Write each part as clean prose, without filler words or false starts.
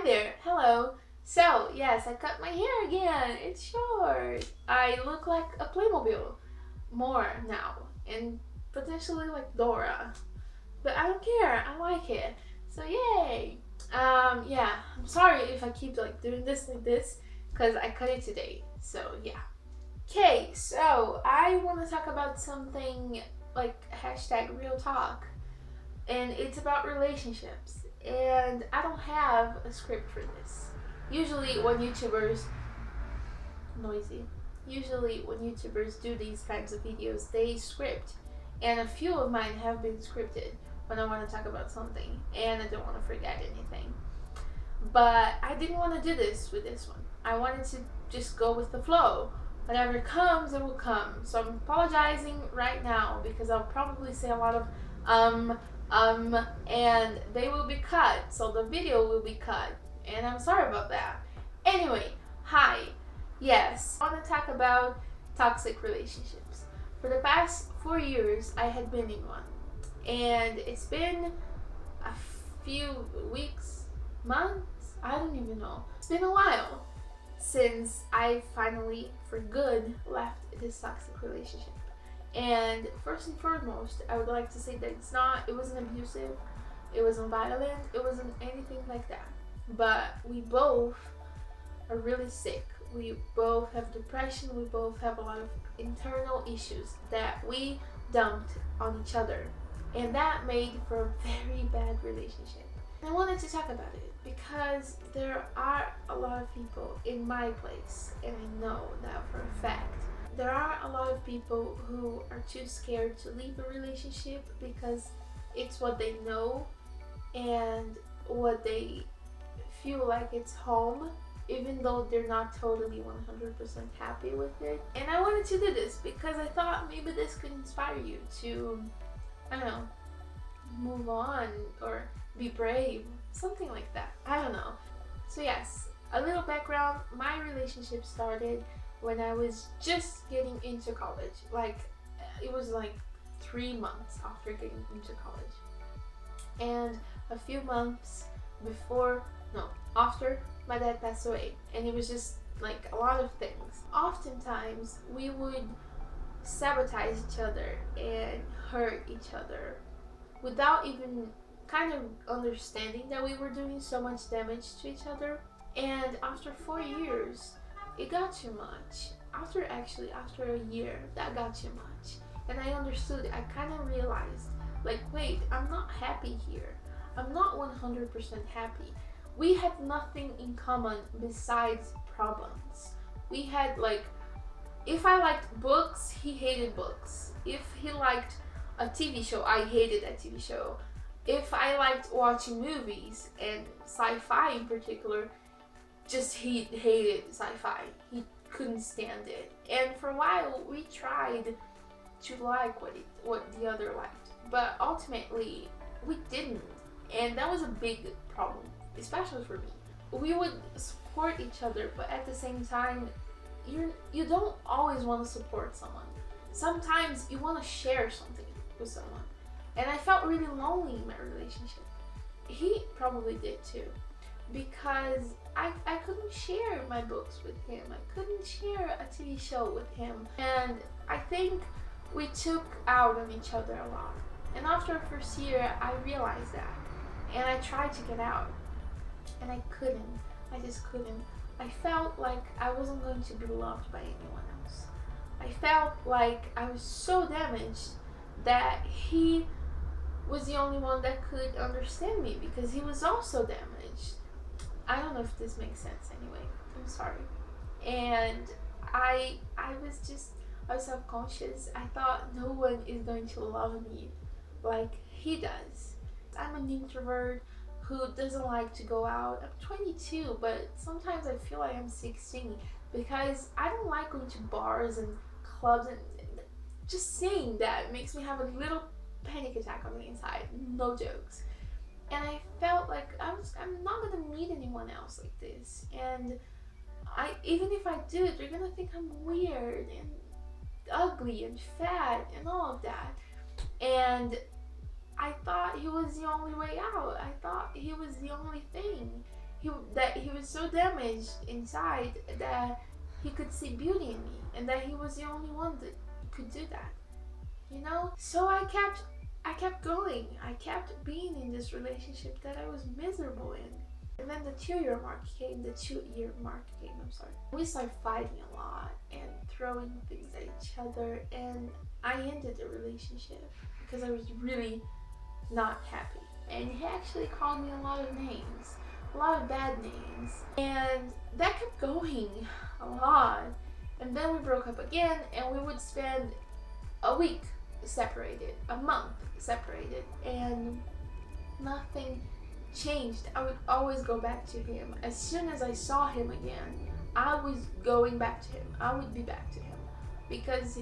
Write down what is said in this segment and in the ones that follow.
there, hello. So, yes, I cut my hair again. It's short. I look like a Playmobil more now, and potentially like Dora. But I don't care. I like it. So yay. Yeah. I'm sorry if I keep like doing this like this, cause I cut it today. So yeah. Okay. So I want to talk about something like hashtag real talk, and it's about relationships. And I don't have a script for this. Usually when YouTubers noisy. Usually when YouTubers do these kinds of videos, they script. And a few of mine have been scripted when I want to talk about something and I don't want to forget anything. But I didn't want to do this with this one. I wanted to just go with the flow. Whatever comes, it will come. So I'm apologizing right now because I'll probably say a lot of and they will be cut. So the video will be cut. And I'm sorry about that. Anyway, hi. Yes, I want to talk about toxic relationships. For the past 4 years, I had been in one. And it's been a few weeks, months, I don't even know. It's been a while since I finally, for good, left this toxic relationship. And first and foremost, I would like to say that it wasn't abusive, it wasn't violent, it wasn't anything like that. But we both are really sick. We both have depression, we both have a lot of internal issues that we dumped on each other. And that made for a very bad relationship. I wanted to talk about it because there are a lot of people in my place, and I know that for a fact. There are a lot of people who are too scared to leave a relationship because it's what they know and what they feel like it's home, even though they're not totally 100% happy with it. And I wanted to do this because I thought maybe this could inspire you to, I don't know, move on or be brave, something like that. I don't know. So yes, a little background. My relationship started when I was just getting into college. Like, it was like 3 months after getting into college. And a few months after my dad passed away. And it was just like a lot of things. Oftentimes, we would sabotage each other and hurt each other without even kind of understanding that we were doing so much damage to each other. And after 4 years, it got too much. After a year, that got too much. And I understood, I kind of realized, like, wait, I'm not happy here. I'm not 100% happy. We had nothing in common besides problems. We had, like, if I liked books, he hated books. If he liked a TV show, I hated that TV show. If I liked watching movies, and sci-fi in particular, he hated sci-fi. He couldn't stand it. And for a while, we tried to like what the other liked. But ultimately, we didn't. And that was a big problem, especially for me. We would support each other, but at the same time, you don't always want to support someone. Sometimes you want to share something with someone. And I felt really lonely in my relationship. He probably did too. Because I couldn't share my books with him. I couldn't share a TV show with him. And I think we took out on each other a lot. And after the first year, I realized that. And I tried to get out. And I couldn't. I just couldn't. I felt like I wasn't going to be loved by anyone else. I felt like I was so damaged that he was the only one that could understand me because he was also damaged. I don't know if this makes sense anyway. I'm sorry. And I was self-conscious. I thought no one is going to love me like he does. I'm an introvert who doesn't like to go out. I'm 22, but sometimes I feel like I'm 16 because I don't like going to bars and clubs, and just saying that makes me have a little panic attack on the inside. No jokes. And I felt like I'm not gonna meet anyone else like this. And even if I do, they're gonna think I'm weird and ugly and fat and all of that. And I thought he was the only way out. I thought he was the only thing was so damaged inside that he could see beauty in me, and that he was the only one that could do that, you know? So I kept going. I kept being in this relationship that I was miserable in. And then the 2-year mark came, I'm sorry. We started fighting a lot and throwing things at each other, and I ended the relationship because I was really not happy. And he actually called me a lot of names, a lot of bad names, and that kept going a lot. And then we broke up again, and we would spend a week separated, a month separated, and nothing changed. I would always go back to him. As soon as I saw him again, I was going back to him. I would be back to him because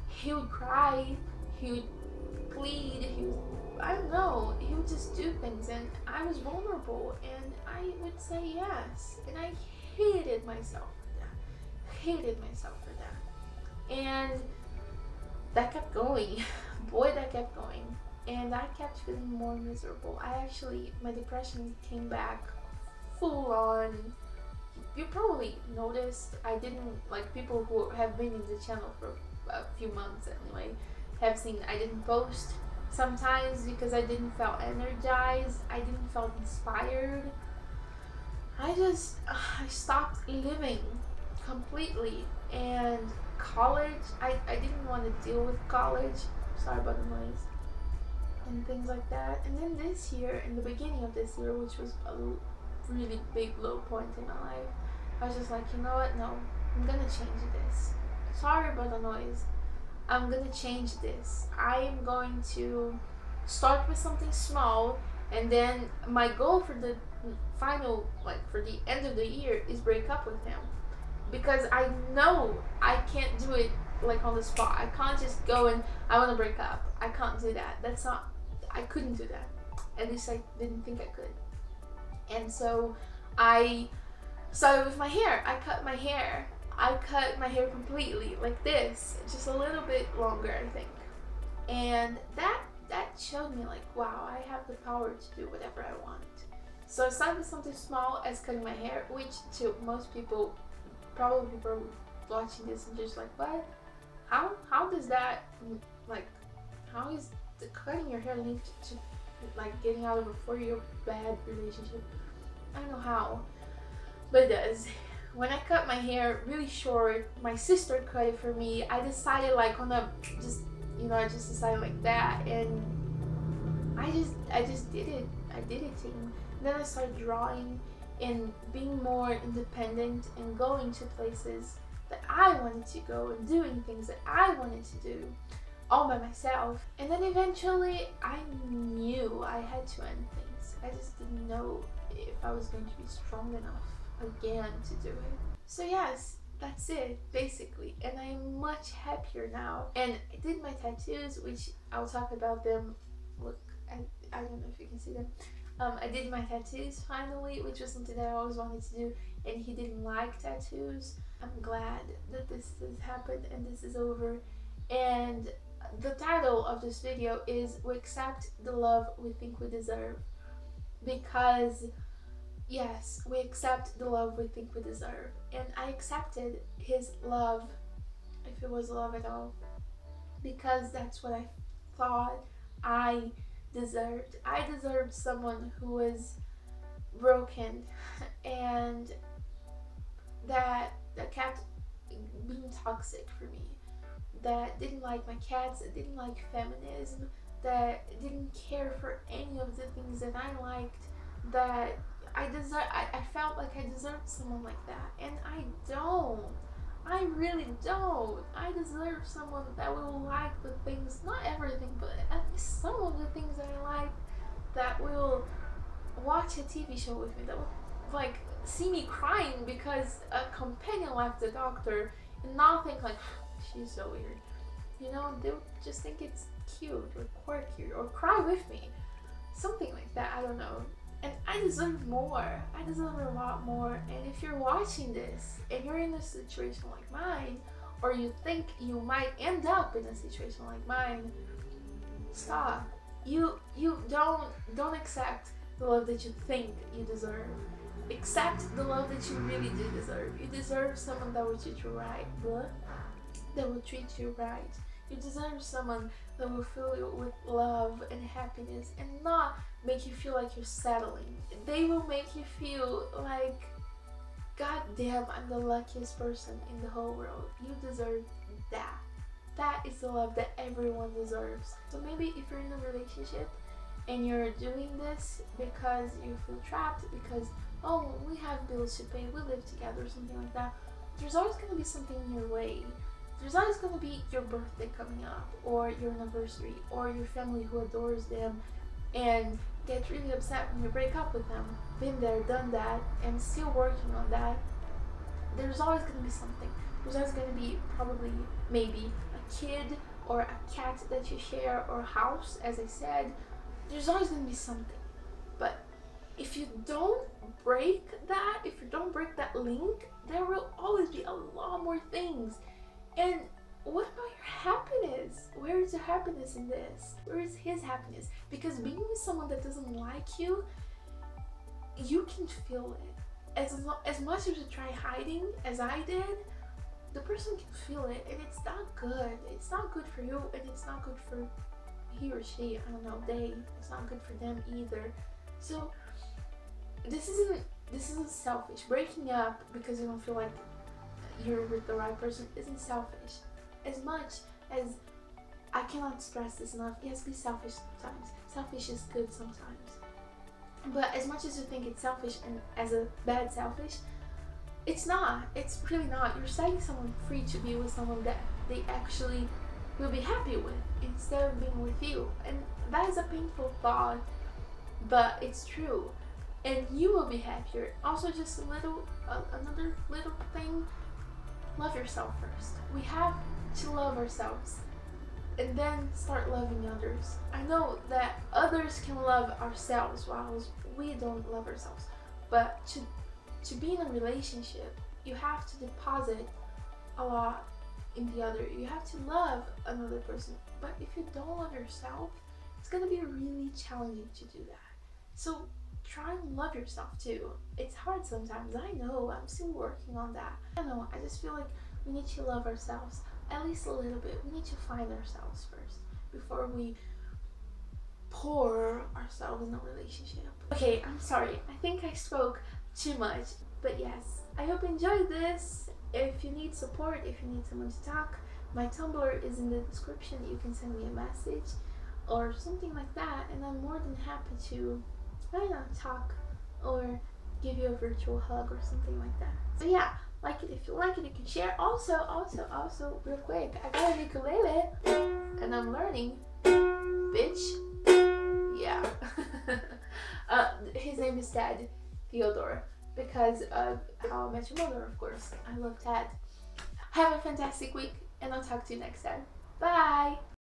he would cry, he would plead, I don't know, he would just do things, and I was vulnerable, and I would say yes, and I hated myself for that. Hated myself for that. And that kept going. Boy, that kept going. And I kept feeling more miserable. My depression came back full on. You probably noticed, I didn't, like, people who have been in the channel for a few months anyway, have seen I didn't post sometimes because I didn't feel energized, I didn't feel inspired. I stopped living completely. And college, I didn't want to deal with college. Sorry about the noise. And things like that. And then this year, in the beginning of this year, which was a really big low point in my life, I was just like, you know what, no, I'm gonna change this. Sorry about the noise. I'm gonna change this. I am going to start with something small, and then my goal for the final, like for the end of the year, is break up with him. Because I know I can't do it like on the spot. I can't just go and I want to break up. I can't do that. I couldn't do that. At least I didn't think I could. And so I started with my hair. I cut my hair. I cut my hair completely, like this, just a little bit longer, I think. And that showed me, like, wow, I have the power to do whatever I want. So I started with something small as cutting my hair, which to most people, probably people watching this and just like, what? How does that, like, how is the cutting your hair linked to, like, getting out of a 4-year bad relationship? I don't know how, but it does. When I cut my hair really short, my sister cut it for me. I decided, like, I just decided like that, and I just did it. I did it, team. Then I started drawing and being more independent and going to places that I wanted to go and doing things that I wanted to do all by myself. And then eventually I knew I had to end things. I just didn't know if I was going to be strong enough again to do it. So yes, that's it basically, and I'm much happier now. And I did my tattoos, which I'll talk about them. Look, I don't know if you can see them. I did my tattoos finally, which was something that I always wanted to do, and he didn't like tattoos. I'm glad that this has happened and this is over. And the title of this video is "We Accept the Love We Think We Deserve," because yes, we accept the love we think we deserve. And I accepted his love, if it was love at all, because that's what I thought I deserved. I deserved someone who was broken and that kept being toxic for me, that didn't like my cats, that didn't like feminism, that didn't care for any of the things that I liked, that I felt like I deserved someone like that, and I don't. I really don't. I deserve someone that will like the things, not everything, but at least some of the things that I like, that will watch a TV show with me, that will, like, see me crying because a companion left the doctor and not think like, she's so weird. You know, they'll just think it's cute or quirky or cry with me. Something like that, I don't know. And I deserve more. I deserve a lot more. And if you're watching this and you're in a situation like mine, or you think you might end up in a situation like mine, stop. You don't accept the love that you think you deserve. Accept the love that you really do deserve. You deserve someone that will treat you right, that will treat you right. You deserve someone that will fill you with love and happiness and not make you feel like you're settling. They will make you feel like, God damn, I'm the luckiest person in the whole world. You deserve that. That is the love that everyone deserves. So maybe if you're in a relationship and you're doing this because you feel trapped, because, oh, we have bills to pay, we live together, or something like that, there's always going to be something in your way. There's always going to be your birthday coming up, or your anniversary, or your family who adores them and get really upset when you break up with them. Been there, done that, and still working on that. There's always going to be something. There's always going to be probably, maybe, a kid or a cat that you share, or a house, as I said. There's always going to be something. But if you don't break that, if you don't break that link, there will always be a lot more things. And what about your happiness? Where is your happiness in this? Where is his happiness? Because being with someone that doesn't like you, you can feel it. As much as you try hiding, as I did, the person can feel it, and it's not good. It's not good for you, and it's not good for he or she. I don't know, they. It's not good for them either. So this isn't selfish. Breaking up because you don't feel like you're with the right person isn't selfish. As much as I cannot stress this enough, yes, be selfish sometimes. Selfish is good sometimes. But as much as you think it's selfish and as a bad selfish, it's not. It's really not. You're setting someone free to be with someone that they actually will be happy with instead of being with you. And that is a painful thought, but it's true. And you will be happier. Also, just another little thing. Love yourself first. We have to love ourselves and then start loving others. I know that others can love ourselves while we don't love ourselves, but to be in a relationship, you have to deposit a lot in the other. You have to love another person, but if you don't love yourself, it's gonna be really challenging to do that. So try and love yourself too. It's hard sometimes, I know, I'm still working on that. I don't know, I just feel like we need to love ourselves at least a little bit. We need to find ourselves first before we pour ourselves in a relationship. Okay, I'm sorry, I think I spoke too much, but yes, I hope you enjoyed this. If you need support, if you need someone to talk, my Tumblr is in the description. You can send me a message or something like that, and I'm more than happy to, I don't know, talk or give you a virtual hug or something like that. So yeah, like it if you like it, you can share. Also, real quick, I got a ukulele and I'm learning, bitch. Yeah. His name is Ted Theodore, because of How I Met Your Mother, of course. I love Ted. Have a fantastic week, and I'll talk to you next time. Bye!